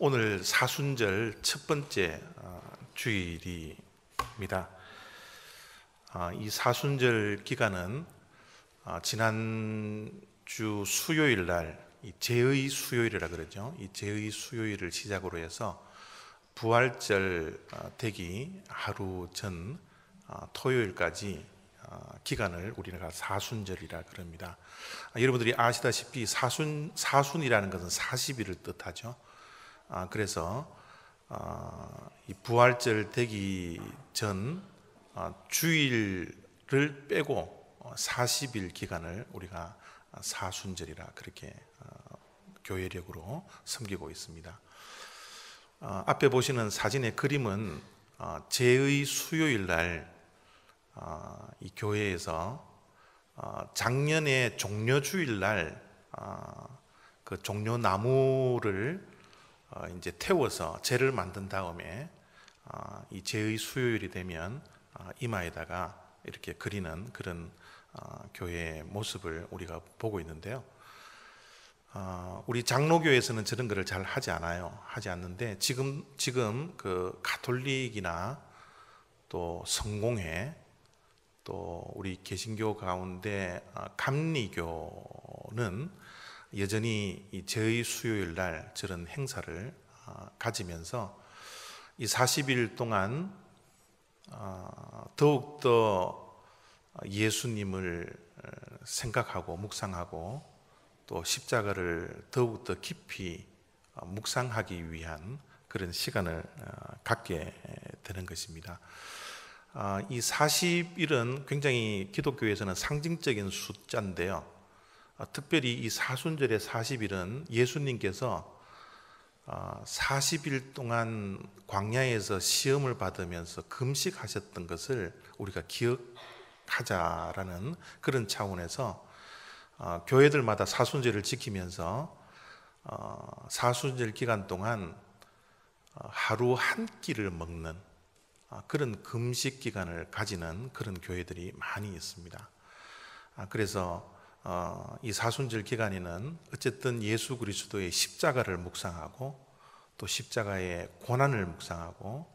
오늘 사순절 첫 번째 주일입니다. 이 사순절 기간은 지난주 수요일 날 제의 수요일이라 그러죠. 이 제의 수요일을 시작으로 해서 부활절 되기 하루 전 토요일까지 기간을 우리가 사순절이라 그럽니다. 여러분들이 아시다시피 사순이라는 것은 40일을 뜻하죠. 그래서 이 부활절 되기 전 주일을 빼고 40일 기간을 우리가 사순절이라 그렇게 교회력으로 섬기고 있습니다. 앞에 보시는 사진의 그림은 제의 수요일 날 이 교회에서 작년에 종려주일 날 그 종려나무를 이제 태워서 제를 만든 다음에 이 제의 수요일이 되면 이마에다가 이렇게 그리는 그런 교회의 모습을 우리가 보고 있는데요. 우리 장로교에서는 저런 거를 잘 하지 않는데 지금 그 가톨릭이나 또 성공회 또 우리 개신교 가운데 감리교는 여전히 이 제의 수요일 날 저런 행사를 가지면서 이 40일 동안 더욱더 예수님을 생각하고 묵상하고 또 십자가를 더욱더 깊이 묵상하기 위한 그런 시간을 갖게 되는 것입니다. 이 40일은 굉장히 기독교에서는 상징적인 숫자인데요. 특별히 이 사순절의 40일은 예수님께서 40일 동안 광야에서 시험을 받으면서 금식하셨던 것을 우리가 기억하자라는 그런 차원에서 교회들마다 사순절을 지키면서 사순절 기간 동안 하루 한 끼를 먹는 그런 금식 기간을 가지는 그런 교회들이 많이 있습니다. 그래서 이 사순절 기간에는 어쨌든 예수 그리스도의 십자가를 묵상하고 또 십자가의 고난을 묵상하고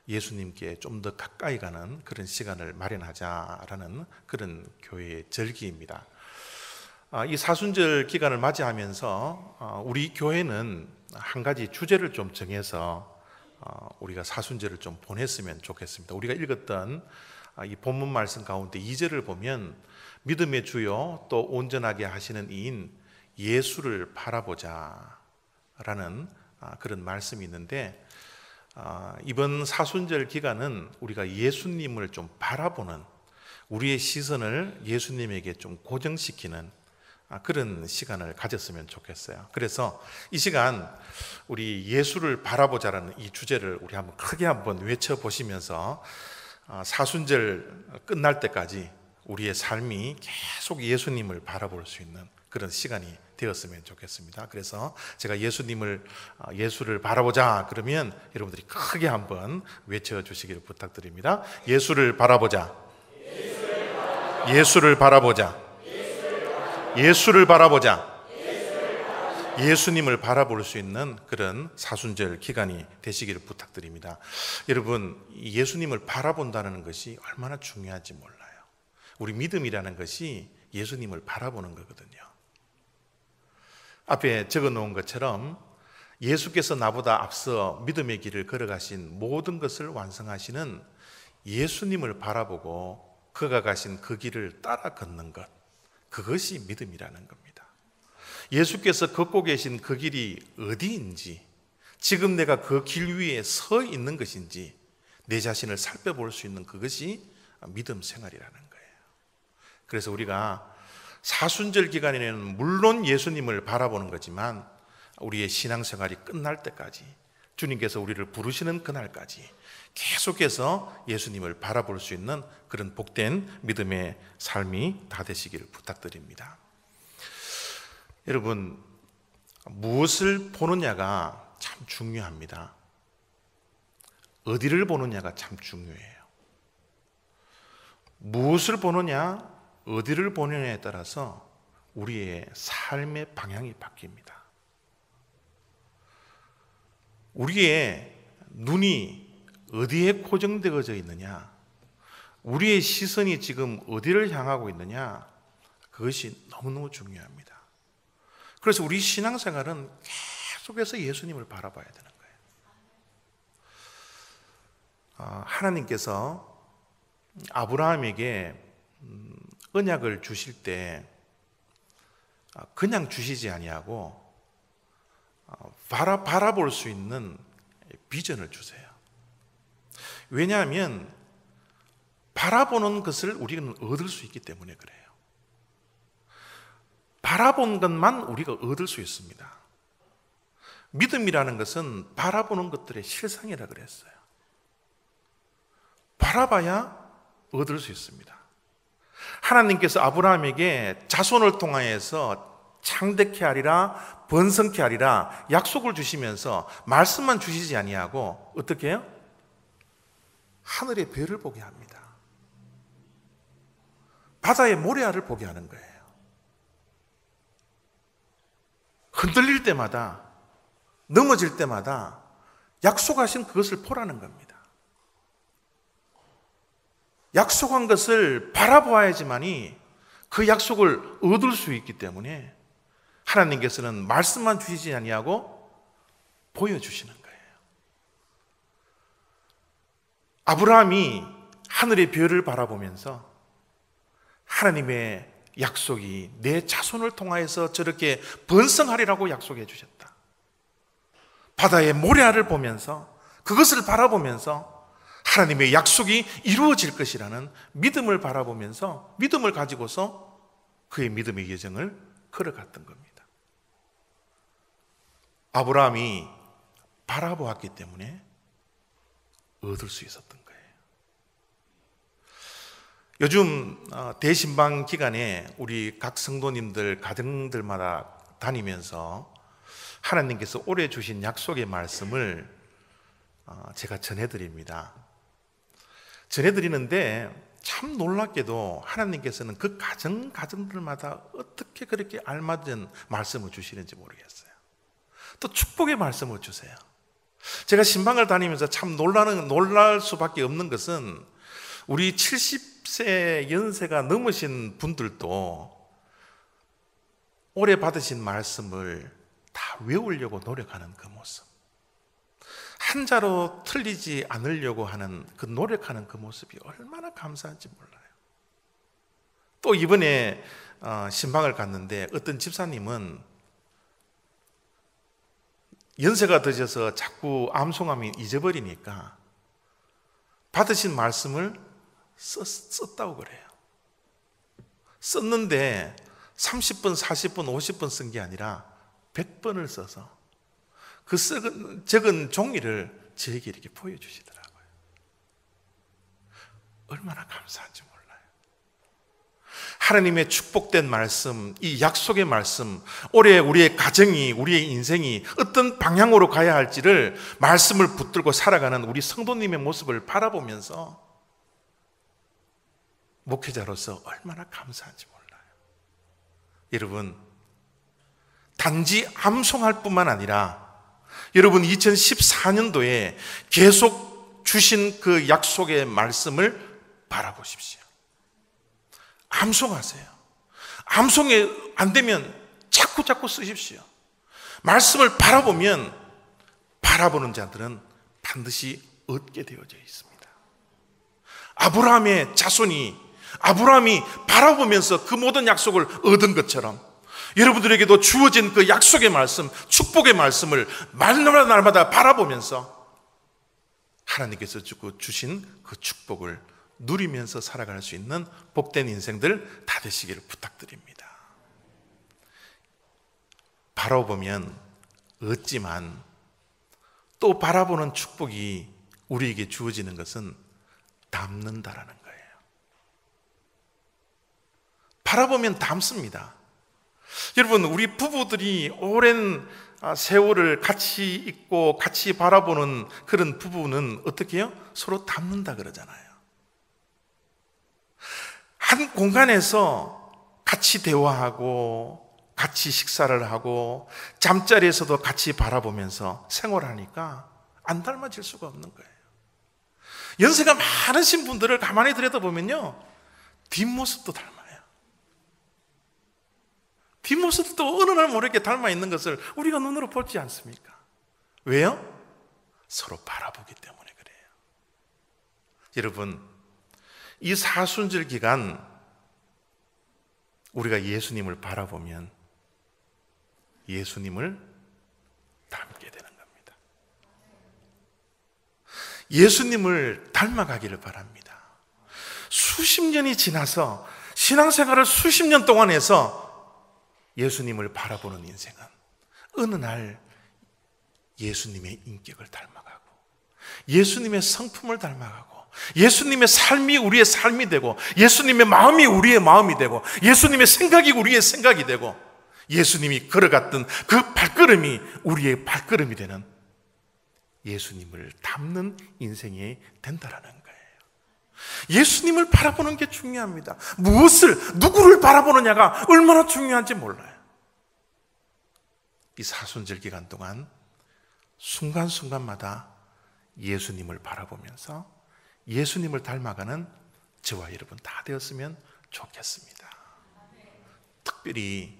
예수님께 좀 더 가까이 가는 그런 시간을 마련하자라는 그런 교회의 절기입니다. 이 사순절 기간을 맞이하면서 우리 교회는 한 가지 주제를 좀 정해서 우리가 사순절을 좀 보냈으면 좋겠습니다. 우리가 읽었던 이 본문 말씀 가운데 2절을 보면 믿음의 주요 또 온전하게 하시는 이인 예수를 바라보자 라는 그런 말씀이 있는데 이번 사순절 기간은 우리가 예수님을 좀 바라보는 우리의 시선을 예수님에게 좀 고정시키는 그런 시간을 가졌으면 좋겠어요. 그래서 이 시간 우리 예수를 바라보자라는 이 주제를 우리 한번 크게 한번 외쳐보시면서 사순절 끝날 때까지 우리의 삶이 계속 예수님을 바라볼 수 있는 그런 시간이 되었으면 좋겠습니다. 그래서 제가 예수를 바라보자 그러면 여러분들이 크게 한번 외쳐주시기를 부탁드립니다. 예수를 바라보자. 예수를 바라보자. 예수를 바라보자. 예수님을 바라볼 수 있는 그런 사순절 기간이 되시기를 부탁드립니다. 여러분, 예수님을 바라본다는 것이 얼마나 중요한지 몰라요. 우리 믿음이라는 것이 예수님을 바라보는 거거든요. 앞에 적어 놓은 것처럼 예수께서 나보다 앞서 믿음의 길을 걸어가신 모든 것을 완성하시는 예수님을 바라보고 그가 가신 그 길을 따라 걷는 것, 그것이 믿음이라는 겁니다. 예수께서 걷고 계신 그 길이 어디인지, 지금 내가 그 길 위에 서 있는 것인지 내 자신을 살펴볼 수 있는 그것이 믿음 생활이라는 거예요. 그래서 우리가 사순절 기간에는 물론 예수님을 바라보는 거지만 우리의 신앙생활이 끝날 때까지, 주님께서 우리를 부르시는 그날까지 계속해서 예수님을 바라볼 수 있는 그런 복된 믿음의 삶이 다 되시기를 부탁드립니다. 여러분, 무엇을 보느냐가 참 중요합니다. 어디를 보느냐가 참 중요해요. 무엇을 보느냐, 어디를 보느냐에 따라서 우리의 삶의 방향이 바뀝니다. 우리의 눈이 어디에 고정되어져 있느냐, 우리의 시선이 지금 어디를 향하고 있느냐, 그것이 너무너무 중요합니다. 그래서 우리 신앙생활은 계속해서 예수님을 바라봐야 되는 거예요. 하나님께서 아브라함에게 언약을 주실 때 그냥 주시지 아니하고 바라볼 수 있는 비전을 주세요. 왜냐하면 바라보는 것을 우리는 얻을 수 있기 때문에 그래요. 바라본 것만 우리가 얻을 수 있습니다. 믿음이라는 것은 바라보는 것들의 실상이라 그랬어요. 바라봐야 얻을 수 있습니다. 하나님께서 아브라함에게 자손을 통하여서 창대케 하리라, 번성케 하리라 약속을 주시면서 말씀만 주시지 아니하고 어떻게 해요? 하늘의 별을 보게 합니다. 바다의 모래알을 보게 하는 거예요. 흔들릴 때마다, 넘어질 때마다 약속하신 그것을 보라는 겁니다. 약속한 것을 바라보아야지만이 그 약속을 얻을 수 있기 때문에 하나님께서는 말씀만 주시지 아니하고 보여주시는 거예요. 아브라함이 하늘의 별을 바라보면서 하나님의 약속이 내 자손을 통하여서 저렇게 번성하리라고 약속해 주셨다. 바다의 모래알을 보면서, 그것을 바라보면서 하나님의 약속이 이루어질 것이라는 믿음을 바라보면서 믿음을 가지고서 그의 믿음의 여정을 걸어갔던 겁니다. 아브라함이 바라보았기 때문에 얻을 수 있었던 거예요. 요즘 대신방 기간에 우리 각 성도님들 가정들마다 다니면서 하나님께서 올해 주신 약속의 말씀을 제가 전해드립니다. 전해드리는데 참 놀랍게도 하나님께서는 그 가정들마다 어떻게 그렇게 알맞은 말씀을 주시는지 모르겠어요. 또 축복의 말씀을 주세요. 제가 신방을 다니면서 참 놀랄 수밖에 없는 것은 우리 70세 연세가 넘으신 분들도 올해 받으신 말씀을 다 외우려고 노력하는 그 모습, 한자로 틀리지 않으려고 하는 그 노력하는 그 모습이 얼마나 감사한지 몰라요. 또 이번에 신방을 갔는데 어떤 집사님은 연세가 드셔서 자꾸 암송함이 잊어버리니까 받으신 말씀을 썼다고 그래요. 썼는데 30번, 40번, 50번 쓴 게 아니라 100번을 써서 그 적은 종이를 저에게 이렇게 보여주시더라고요. 얼마나 감사한지 몰라요. 하나님의 축복된 말씀, 이 약속의 말씀, 올해 우리의 가정이, 우리의 인생이 어떤 방향으로 가야 할지를 말씀을 붙들고 살아가는 우리 성도님의 모습을 바라보면서 목회자로서 얼마나 감사한지 몰라요. 여러분, 단지 암송할 뿐만 아니라 여러분 2014년도에 계속 주신 그 약속의 말씀을 바라보십시오. 암송하세요. 암송이 안 되면 자꾸 쓰십시오. 말씀을 바라보면 바라보는 자들은 반드시 얻게 되어져 있습니다. 아브라함의 자손이, 아브라함이 바라보면서 그 모든 약속을 얻은 것처럼 여러분들에게도 주어진 그 약속의 말씀, 축복의 말씀을 날마다 바라보면서 하나님께서 주신 그 축복을 누리면서 살아갈 수 있는 복된 인생들 다 되시기를 부탁드립니다. 바라보면 얻지만 또 바라보는 축복이 우리에게 주어지는 것은 담는다라는 거예요. 바라보면 담습니다. 여러분, 우리 부부들이 오랜 세월을 같이 있고 같이 바라보는 그런 부부는 어떻게 해요? 서로 담는다 그러잖아요. 한 공간에서 같이 대화하고 같이 식사를 하고 잠자리에서도 같이 바라보면서 생활하니까 안 닮아질 수가 없는 거예요. 연세가 많으신 분들을 가만히 들여다보면요, 뒷모습도 닮아요. 뒷모습도 어느 날 모르게 닮아 있는 것을 우리가 눈으로 보지 않습니까? 왜요? 서로 바라보기 때문에 그래요. 여러분, 이 사순절 기간 우리가 예수님을 바라보면 예수님을 닮게 되는 겁니다. 예수님을 닮아가기를 바랍니다. 수십 년이 지나서 신앙생활을 수십 년 동안 해서 예수님을 바라보는 인생은 어느 날 예수님의 인격을 닮아가고 예수님의 성품을 닮아가고 예수님의 삶이 우리의 삶이 되고 예수님의 마음이 우리의 마음이 되고 예수님의 생각이 우리의 생각이 되고 예수님이 걸어갔던 그 발걸음이 우리의 발걸음이 되는 예수님을 닮는 인생이 된다라는 거예요. 예수님을 바라보는 게 중요합니다. 누구를 바라보느냐가 얼마나 중요한지 몰라요. 이 사순절 기간 동안 순간순간마다 예수님을 바라보면서 예수님을 닮아가는 저와 여러분 다 되었으면 좋겠습니다. 특별히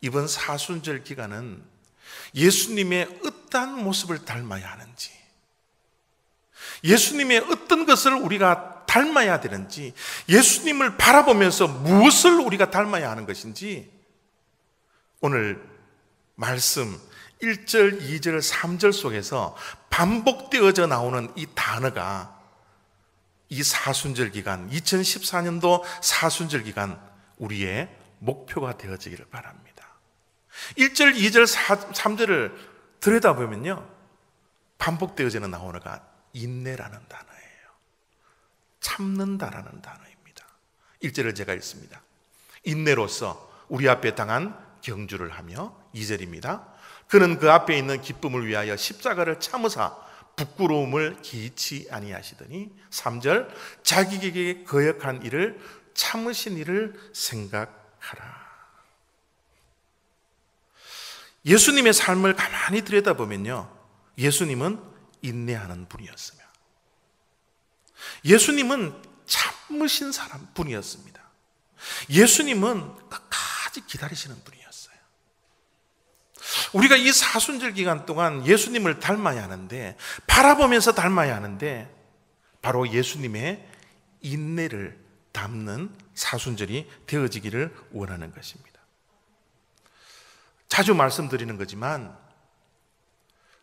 이번 사순절 기간은 예수님의 어떠한 모습을 닮아야 하는지, 예수님의 어떤 것을 우리가 닮아야 되는지, 예수님을 바라보면서 무엇을 우리가 닮아야 하는 것인지 오늘 말씀 1절, 2절, 3절 속에서 반복되어져 나오는 이 단어가 이 사순절 기간, 2014년도 사순절 기간 우리의 목표가 되어지기를 바랍니다. 1절, 2절, 3절을 들여다보면요, 반복되어지는 나오는가 인내라는 단어예요. 참는다라는 단어입니다. 1절을 제가 읽습니다. 인내로서 우리 앞에 당한 경주를 하며, 2절입니다. 그는 그 앞에 있는 기쁨을 위하여 십자가를 참으사 부끄러움을 기치 아니하시더니, 3절 자기에게 거역한 일을 참으신 일을 생각하라. 예수님의 삶을 가만히 들여다보면요, 예수님은 인내하는 분이었으며 예수님은 참으신 분이었습니다. 예수님은 끝까지 기다리시는 분이었어요. 우리가 이 사순절 기간 동안 예수님을 닮아야 하는데, 바라보면서 닮아야 하는데, 바로 예수님의 인내를 담는 사순절이 되어지기를 원하는 것입니다. 자주 말씀드리는 거지만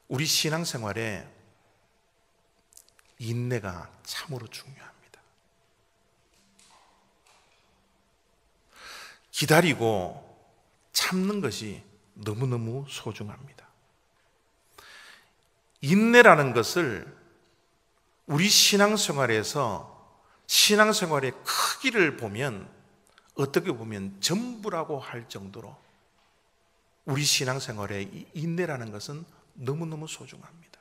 우리 신앙생활에 인내가 참으로 중요합니다. 기다리고 참는 것이 너무너무 소중합니다. 인내라는 것을 우리 신앙생활에서 신앙생활의 크기를 보면 어떻게 보면 전부라고 할 정도로 우리 신앙생활에 이 인내라는 것은 너무너무 소중합니다.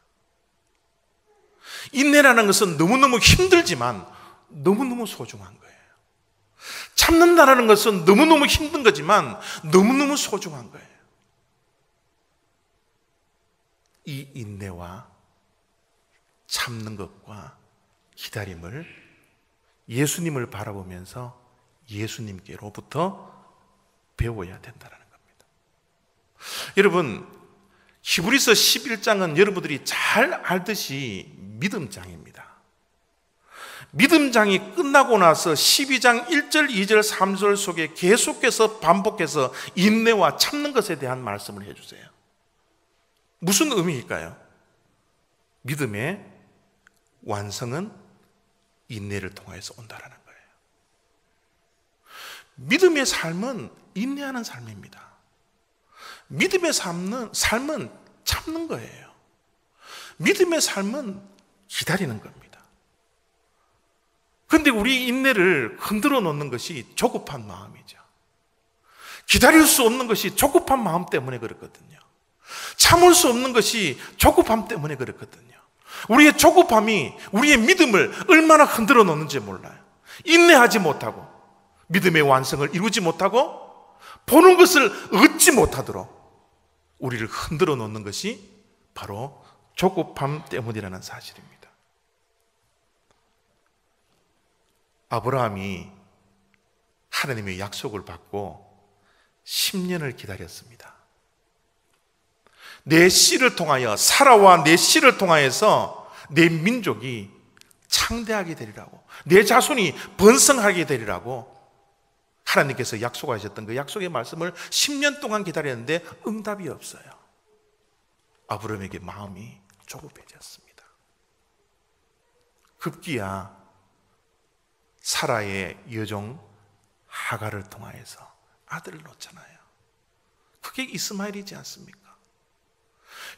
인내라는 것은 너무너무 힘들지만 너무너무 소중한 거예요. 참는다는 것은 너무너무 힘든 거지만 너무너무 소중한 거예요. 이 인내와 참는 것과 기다림을 예수님을 바라보면서 예수님께로부터 배워야 된다는 겁니다. 여러분, 히브리서 11장은 여러분들이 잘 알듯이 믿음장입니다. 믿음장이 끝나고 나서 12장 1절, 2절, 3절 속에 계속해서 반복해서 인내와 참는 것에 대한 말씀을 해주세요. 무슨 의미일까요? 믿음의 완성은 인내를 통해서 온다라는 거예요. 믿음의 삶은 인내하는 삶입니다. 믿음의 삶은 참는 거예요. 믿음의 삶은 기다리는 겁니다. 그런데 우리 인내를 흔들어 놓는 것이 조급한 마음이죠. 기다릴 수 없는 것이 조급한 마음 때문에 그렇거든요. 참을 수 없는 것이 조급함 때문에 그렇거든요. 우리의 조급함이 우리의 믿음을 얼마나 흔들어 놓는지 몰라요. 인내하지 못하고 믿음의 완성을 이루지 못하고 보는 것을 얻지 못하도록 우리를 흔들어 놓는 것이 바로 조급함 때문이라는 사실입니다. 아브라함이 하나님의 약속을 받고 10년을 기다렸습니다. 내 씨를 통하여, 사라와 내 씨를 통하여서 내 민족이 창대하게 되리라고, 내 자손이 번성하게 되리라고 하나님께서 약속하셨던 그 약속의 말씀을 10년 동안 기다렸는데 응답이 없어요. 아브라함에게 마음이 조급해졌습니다. 급기야 사라의 여종 하갈을 통하여서 아들을 놓잖아요. 그게 이스마엘이지 않습니까?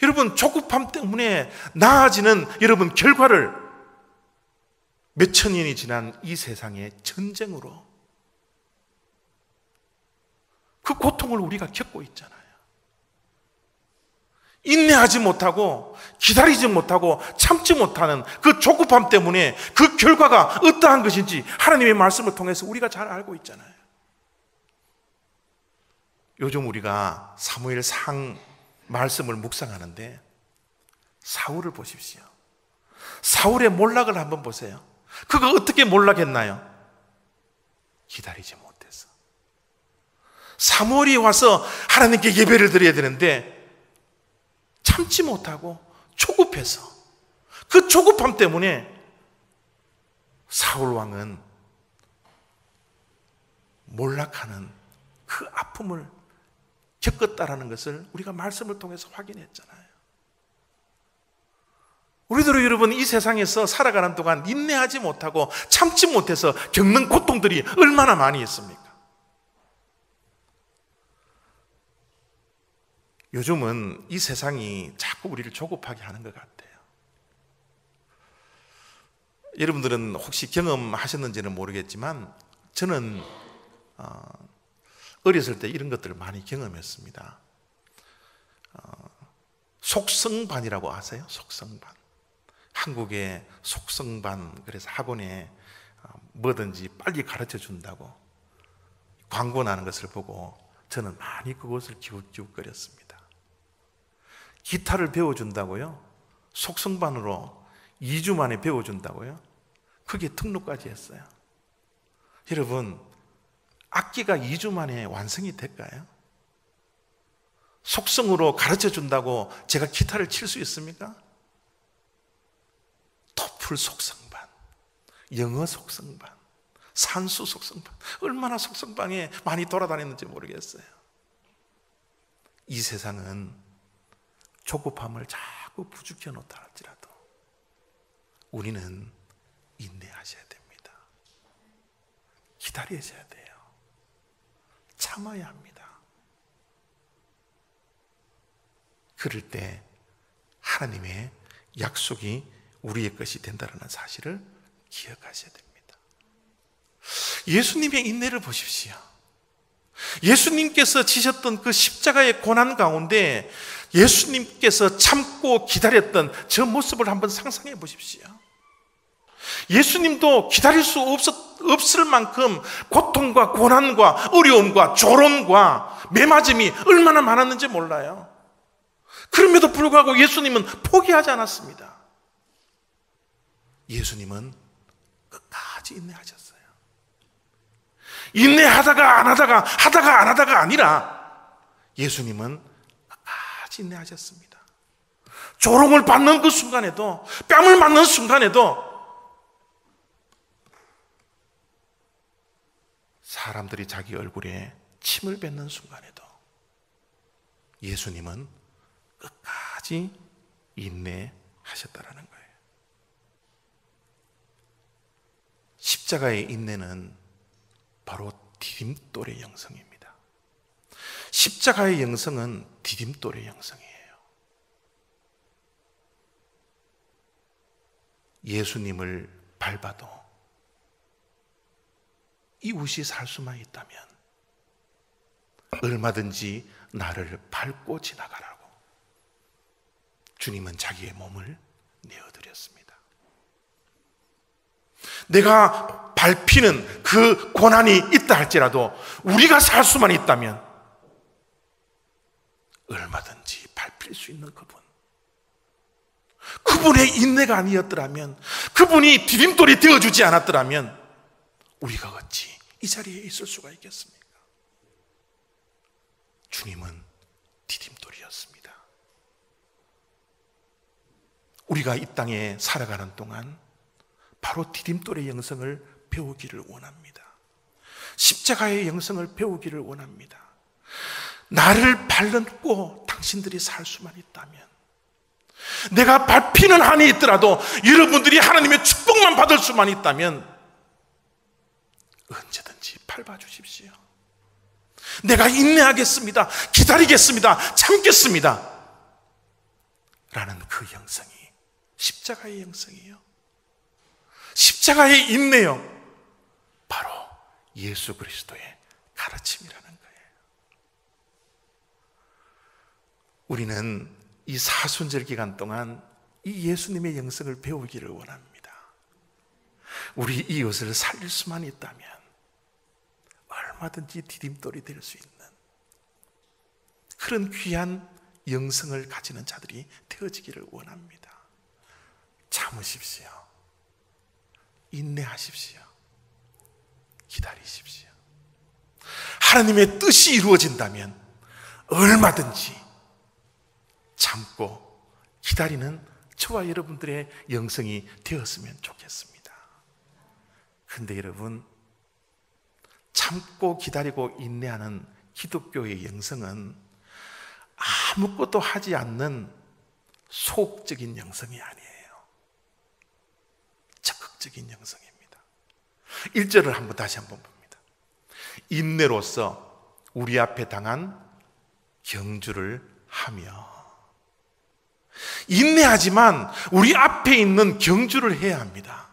여러분, 조급함 때문에 나아지는 여러분 결과를 몇천 년이 지난 이 세상의 전쟁으로 그 고통을 우리가 겪고 있잖아요. 인내하지 못하고 기다리지 못하고 참지 못하는 그 조급함 때문에 그 결과가 어떠한 것인지 하나님의 말씀을 통해서 우리가 잘 알고 있잖아요. 요즘 우리가 사무엘상 말씀을 묵상하는데 사울을 보십시오. 사울의 몰락을 한번 보세요. 그가 어떻게 몰락했나요? 기다리지 못해서. 사무엘이 와서 하나님께 예배를 드려야 되는데 참지 못하고 조급해서, 그 조급함 때문에 사울 왕은 몰락하는 그 아픔을 겪었다라는 것을 우리가 말씀을 통해서 확인했잖아요. 우리들은 여러분 이 세상에서 살아가는 동안 인내하지 못하고 참지 못해서 겪는 고통들이 얼마나 많이 있습니까? 요즘은 이 세상이 자꾸 우리를 조급하게 하는 것 같아요. 여러분들은 혹시 경험하셨는지는 모르겠지만 저는 어렸을 때 이런 것들을 많이 경험했습니다. 속성반이라고 아세요? 속성반. 한국의 속성반, 그래서 학원에 뭐든지 빨리 가르쳐 준다고 광고 나는 것을 보고 저는 많이 그것을 기웃기웃거렸습니다. 기타를 배워준다고요? 속성반으로 2주 만에 배워준다고요? 그게 등록까지 했어요. 여러분, 악기가 2주 만에 완성이 될까요? 속성으로 가르쳐 준다고 제가 기타를 칠 수 있습니까? 토플 속성반, 영어 속성반, 산수 속성반, 얼마나 속성방에 많이 돌아다녔는지 모르겠어요. 이 세상은 조급함을 자꾸 부추겨 놓다 할지라도 우리는 인내하셔야 됩니다. 기다리셔야 돼요. 참아야 합니다. 그럴 때 하나님의 약속이 우리의 것이 된다는 사실을 기억하셔야 됩니다. 예수님의 인내를 보십시오. 예수님께서 지셨던 그 십자가의 고난 가운데 예수님께서 참고 기다렸던 저 모습을 한번 상상해 보십시오. 예수님도 기다릴 수 없을 만큼 고통과 고난과 어려움과 조롱과 매맞음이 얼마나 많았는지 몰라요. 그럼에도 불구하고 예수님은 포기하지 않았습니다. 예수님은 끝까지 인내하셨어요. 인내하다가 안 하다가, 하다가 안 하다가 아니라 예수님은 끝까지 인내하셨습니다. 조롱을 받는 그 순간에도, 뺨을 맞는 순간에도, 사람들이 자기 얼굴에 침을 뱉는 순간에도 예수님은 끝까지 인내하셨다라는 거예요. 십자가의 인내는 바로 디딤돌의 영성입니다. 십자가의 영성은 디딤돌의 영성이에요. 예수님을 밟아도 이웃이 살 수만 있다면 얼마든지 나를 밟고 지나가라고 주님은 자기의 몸을 내어드렸습니다. 내가 밟히는 그 고난이 있다 할지라도 우리가 살 수만 있다면 얼마든지 밟힐 수 있는 그분, 그분의 인내가 아니었더라면, 그분이 디딤돌이 되어주지 않았더라면 우리가 어찌 이 자리에 있을 수가 있겠습니까? 주님은 디딤돌이었습니다. 우리가 이 땅에 살아가는 동안 바로 디딤돌의 영성을 배우기를 원합니다. 십자가의 영성을 배우기를 원합니다. 나를 밟고 당신들이 살 수만 있다면, 내가 밟히는 한이 있더라도 여러분들이 하나님의 축복만 받을 수만 있다면 언제든지 밟아주십시오. 내가 인내하겠습니다, 기다리겠습니다, 참겠습니다 라는 그 영성이 십자가의 영성이에요. 십자가의 인내요, 바로 예수 그리스도의 가르침이라는 거예요. 우리는 이 사순절 기간 동안 이 예수님의 영성을 배우기를 원합니다. 우리 이웃을 살릴 수만 있다면 얼마든지 디딤돌이 될 수 있는 그런 귀한 영성을 가지는 자들이 되어지기를 원합니다. 참으십시오. 인내하십시오. 기다리십시오. 하나님의 뜻이 이루어진다면 얼마든지 참고 기다리는 저와 여러분들의 영성이 되었으면 좋겠습니다. 그런데 여러분, 참고 기다리고 인내하는 기독교의 영성은 아무것도 하지 않는 소극적인 영성이 아니에요. 적극적인 영성입니다. 1절을 다시 한번 봅니다. 인내로서 우리 앞에 당한 경주를 하며, 인내하지만 우리 앞에 있는 경주를 해야 합니다.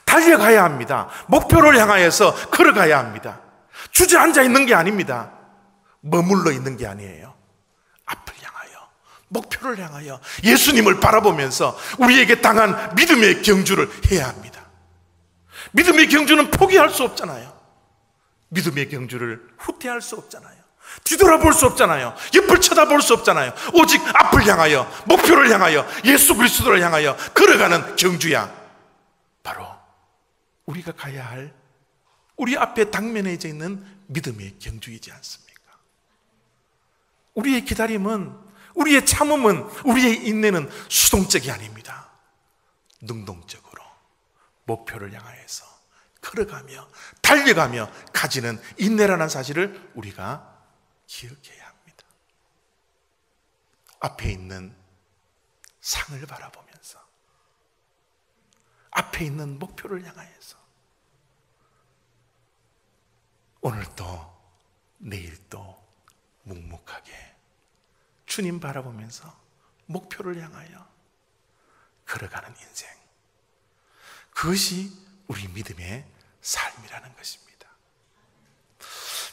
달려가야 합니다. 목표를 향하여서 걸어가야 합니다. 주저앉아 있는 게 아닙니다. 머물러 있는 게 아니에요. 앞을 향하여, 목표를 향하여 예수님을 바라보면서 우리에게 당한 믿음의 경주를 해야 합니다. 믿음의 경주는 포기할 수 없잖아요. 믿음의 경주를 후퇴할 수 없잖아요. 뒤돌아볼 수 없잖아요. 옆을 쳐다볼 수 없잖아요. 오직 앞을 향하여, 목표를 향하여, 예수 그리스도를 향하여 걸어가는 경주야 바로 우리가 가야 할, 우리 앞에 당면해져 있는 믿음의 경주이지 않습니까? 우리의 기다림은, 우리의 참음은, 우리의 인내는 수동적이 아닙니다. 능동적으로 목표를 향하여서 걸어가며 달려가며 가지는 인내라는 사실을 우리가 기억해야 합니다. 앞에 있는 상을 바라보면서, 앞에 있는 목표를 향하여서 오늘도 내일도 묵묵하게 주님 바라보면서 목표를 향하여 걸어가는 인생, 그것이 우리 믿음의 삶이라는 것입니다.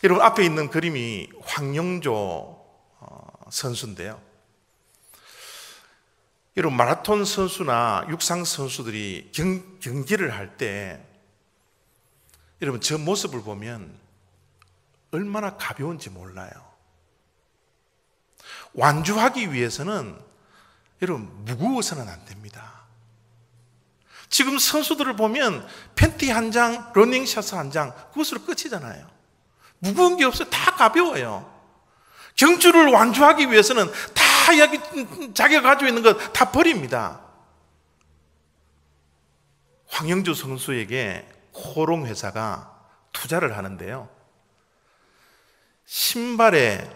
여러분, 앞에 있는 그림이 황영조 선수인데요, 여러분, 마라톤 선수나 육상 선수들이 경기를 할 때 여러분 저 모습을 보면 얼마나 가벼운지 몰라요. 완주하기 위해서는 여러분 무거워서는 안 됩니다. 지금 선수들을 보면 팬티 한 장, 러닝셔츠 한 장, 그것으로 끝이잖아요. 무거운 게 없어요. 다 가벼워요. 경주를 완주하기 위해서는 다 자기가 가지고 있는 것 다 버립니다. 황영주 선수에게 코롱 회사가 투자를 하는데요, 신발에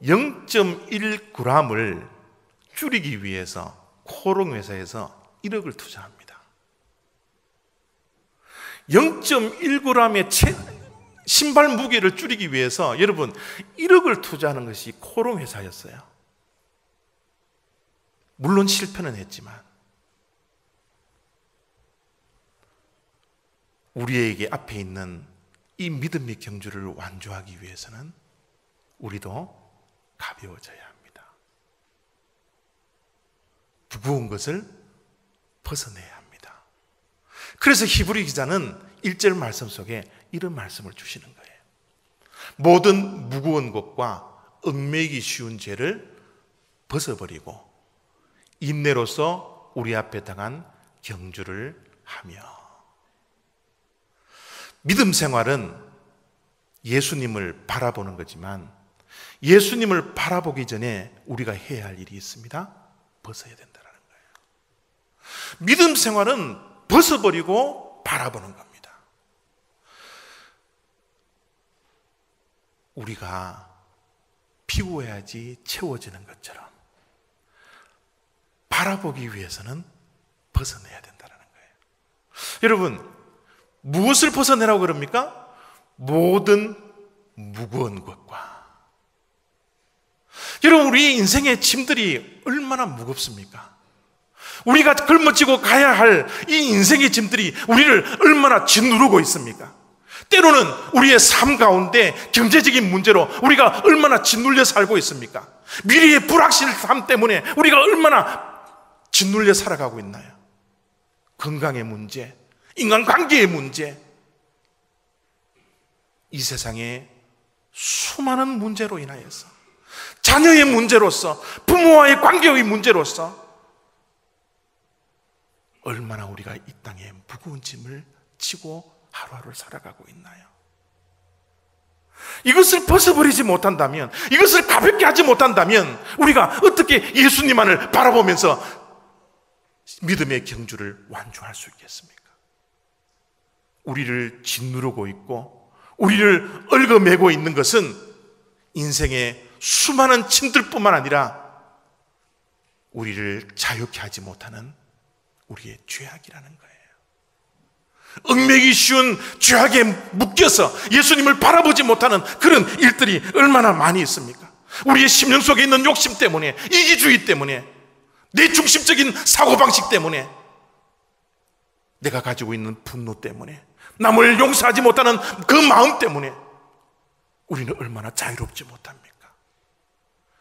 0.1g을 줄이기 위해서 코롱 회사에서 1억을 투자합니다. 0.1g의 신발 무게를 줄이기 위해서 여러분 1억을 투자하는 것이 코롱 회사였어요. 물론 실패는 했지만 우리에게 앞에 있는 이 믿음의 경주를 완주하기 위해서는 우리도 가벼워져야 합니다. 무거운 것을 벗어내야 합니다. 그래서 히브리 기자는 1절 말씀 속에 이런 말씀을 주시는 거예요. 모든 무거운 것과 얽매이기 쉬운 죄를 벗어버리고 인내로서 우리 앞에 당한 경주를 하며, 믿음 생활은 예수님을 바라보는 거지만 예수님을 바라보기 전에 우리가 해야 할 일이 있습니다. 벗어야 된다는 거예요. 믿음 생활은 벗어버리고 바라보는 겁니다. 우리가 비워야지 채워지는 것처럼 바라보기 위해서는 벗어내야 된다는 거예요. 여러분, 무엇을 벗어내라고 그럽니까? 모든 무거운 것과. 여러분, 우리 인생의 짐들이 얼마나 무겁습니까? 우리가 걸머쥐고 가야 할 이 인생의 짐들이 우리를 얼마나 짓누르고 있습니까? 때로는 우리의 삶 가운데 경제적인 문제로 우리가 얼마나 짓눌려 살고 있습니까? 미래의 불확실함 때문에 우리가 얼마나 짓눌려 살아가고 있나요? 건강의 문제, 인간관계의 문제, 이 세상의 수많은 문제로 인하여서, 자녀의 문제로서, 부모와의 관계의 문제로서 얼마나 우리가 이 땅에 무거운 짐을 지고 하루하루를 살아가고 있나요? 이것을 벗어버리지 못한다면, 이것을 가볍게 하지 못한다면 우리가 어떻게 예수님만을 바라보면서 믿음의 경주를 완주할 수 있겠습니까? 우리를 짓누르고 있고 우리를 얽어매고 있는 것은 인생의 수많은 짐들뿐만 아니라 우리를 자유케 하지 못하는 우리의 죄악이라는 거예요. 얽매기 쉬운 죄악에 묶여서 예수님을 바라보지 못하는 그런 일들이 얼마나 많이 있습니까? 우리의 심령 속에 있는 욕심 때문에, 이기주의 때문에, 내 중심적인 사고방식 때문에, 내가 가지고 있는 분노 때문에, 남을 용서하지 못하는 그 마음 때문에 우리는 얼마나 자유롭지 못합니까?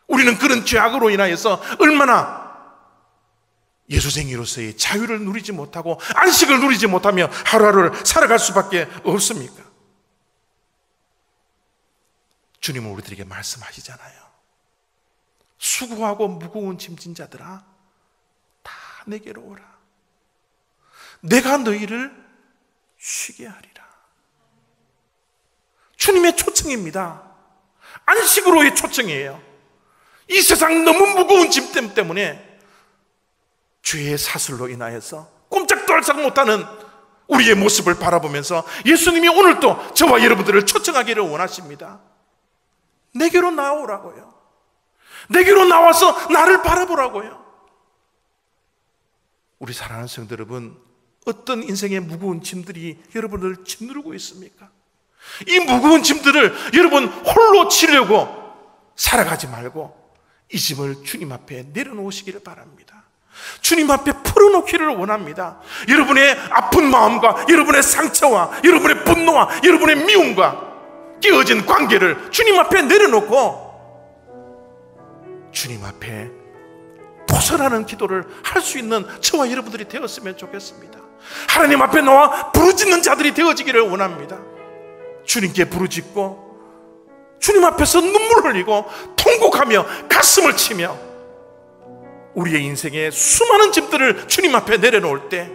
우리는 그런 죄악으로 인하여서 얼마나 예수쟁이로서의 자유를 누리지 못하고 안식을 누리지 못하며 하루하루를 살아갈 수밖에 없습니까? 주님은 우리들에게 말씀하시잖아요. 수고하고 무거운 짐진 자들아, 다 내게로 오라. 내가 너희를 쉬게 하리라. 주님의 초청입니다. 안식으로의 초청이에요. 이 세상 너무 무거운 짐 때문에, 죄의 사슬로 인하여서 꼼짝도 할 수 못하는 우리의 모습을 바라보면서 예수님이 오늘도 저와 여러분들을 초청하기를 원하십니다. 내게로 나오라고요. 내게로 나와서 나를 바라보라고요. 우리 사랑하는 성도 여러분, 어떤 인생의 무거운 짐들이 여러분을 짓누르고 있습니까? 이 무거운 짐들을 여러분 홀로 치려고 살아가지 말고 이 짐을 주님 앞에 내려놓으시기를 바랍니다. 주님 앞에 풀어놓기를 원합니다. 여러분의 아픈 마음과 여러분의 상처와 여러분의 분노와 여러분의 미움과 깨어진 관계를 주님 앞에 내려놓고 주님 앞에 도설하는 기도를 할 수 있는 저와 여러분들이 되었으면 좋겠습니다. 하나님 앞에 나와 부르짖는 자들이 되어지기를 원합니다. 주님께 부르짖고 주님 앞에서 눈물 흘리고 통곡하며 가슴을 치며 우리의 인생의 수많은 짐들을 주님 앞에 내려놓을 때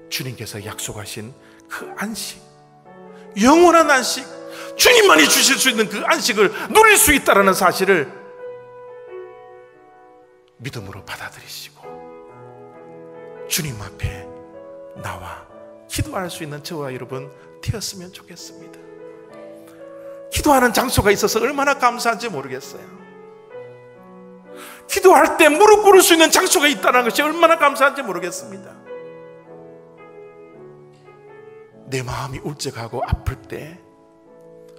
주님께서 약속하신 그 안식, 영원한 안식, 주님만이 주실 수 있는 그 안식을 누릴 수 있다는 사실을 믿음으로 받아들이시고 주님 앞에 나와 기도할 수 있는 저와 여러분 되었으면 좋겠습니다. 기도하는 장소가 있어서 얼마나 감사한지 모르겠어요. 기도할 때 무릎 꿇을 수 있는 장소가 있다는 것이 얼마나 감사한지 모르겠습니다. 내 마음이 울적하고 아플 때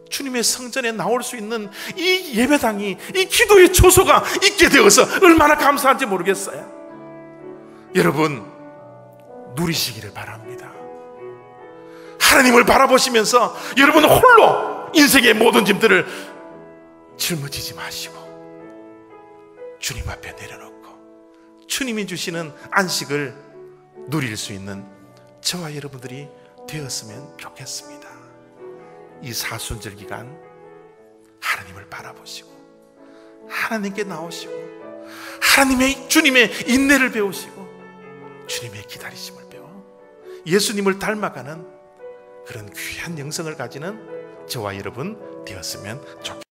주님의 성전에 나올 수 있는 이 예배당이, 이 기도의 초소가 있게 되어서 얼마나 감사한지 모르겠어요. 여러분 누리시기를 바랍니다. 하나님을 바라보시면서 여러분 홀로 인생의 모든 짐들을 짊어지지 마시고 주님 앞에 내려놓고 주님이 주시는 안식을 누릴 수 있는 저와 여러분들이 되었으면 좋겠습니다. 이 사순절 기간 하나님을 바라보시고 하나님께 나오시고 하나님의 주님의 인내를 배우시고 주님의 기다리심을 배워 예수님을 닮아가는 그런 귀한 영성을 가지는 저와 여러분 되었으면 좋겠습니다.